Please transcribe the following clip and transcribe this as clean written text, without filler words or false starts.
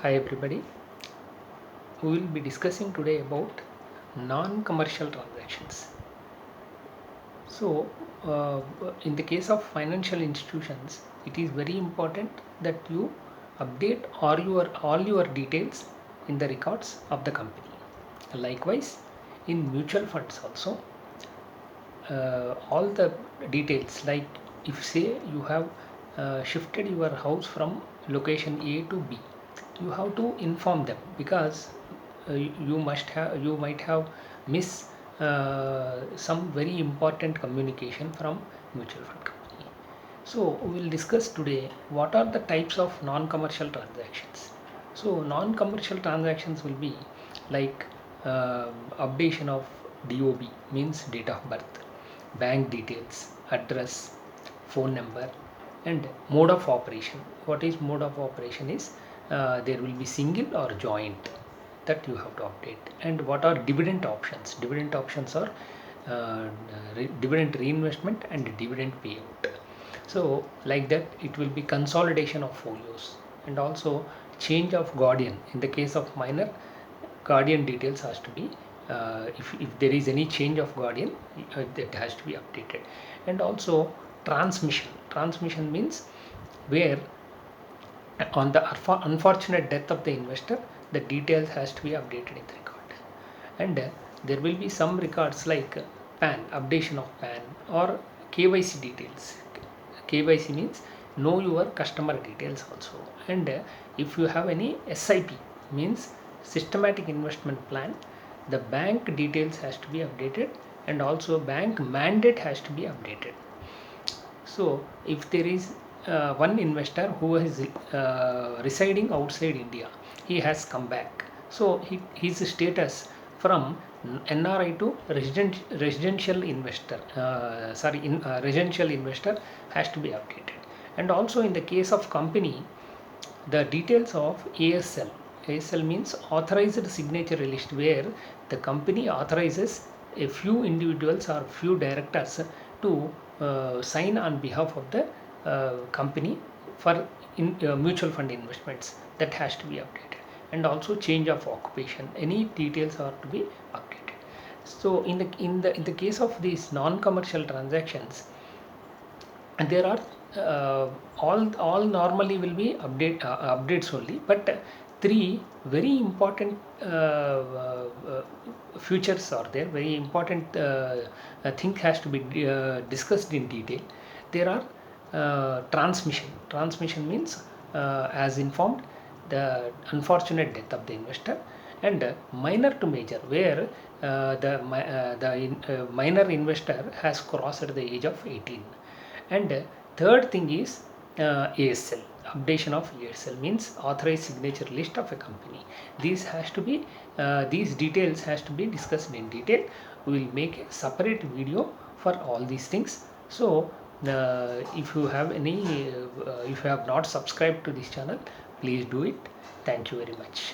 Hi everybody, we will be discussing today about non-commercial transactions. So, in the case of financial institutions, it is very important that you update all your details in the records of the company. Likewise, in mutual funds also, all the details, like if say you have shifted your house from location A to B, you have to inform them, because you might have missed some very important communication from mutual fund company. So we will discuss today what are the types of non-commercial transactions. So non-commercial transactions will be like updation of DOB, means date of birth, bank details, address, phone number, and mode of operation. What is mode of operation is there will be single or joint, that you have to update. And what are dividend options? Dividend options are dividend reinvestment and dividend payout. So like that, it will be consolidation of folios, and also change of guardian. In the case of minor, guardian details has to be if there is any change of guardian, that has to be updated. And also transmission means where on the unfortunate death of the investor, the details has to be updated in the record. And there will be some records like PAN, updation of PAN, or KYC details. KYC means know your customer details also. And if you have any SIP, means systematic investment plan, the bank details has to be updated, and also bank mandate has to be updated. So if there is one investor who is residing outside India, he has come back. So his status from NRI to residential investor, residential investor has to be updated. And also in the case of company, the details of ASL. ASL means authorized signature list, where the company authorizes a few individuals or few directors to sign on behalf of the company for mutual fund investments. That has to be updated. And also change of occupation, any details are to be updated. So in the case of these non-commercial transactions, and there are all normally will be updates only, but three very important features are there, very important thing has to be discussed in detail. There are transmission means as informed the unfortunate death of the investor. And minor to major, where the minor investor has crossed the age of 18. And third thing is ASL, updation of ASL means authorized signature list of a company. These details has to be discussed in detail. We will make a separate video for all these things. So if you have any if you have not subscribed to this channel, please do it. Thank you very much.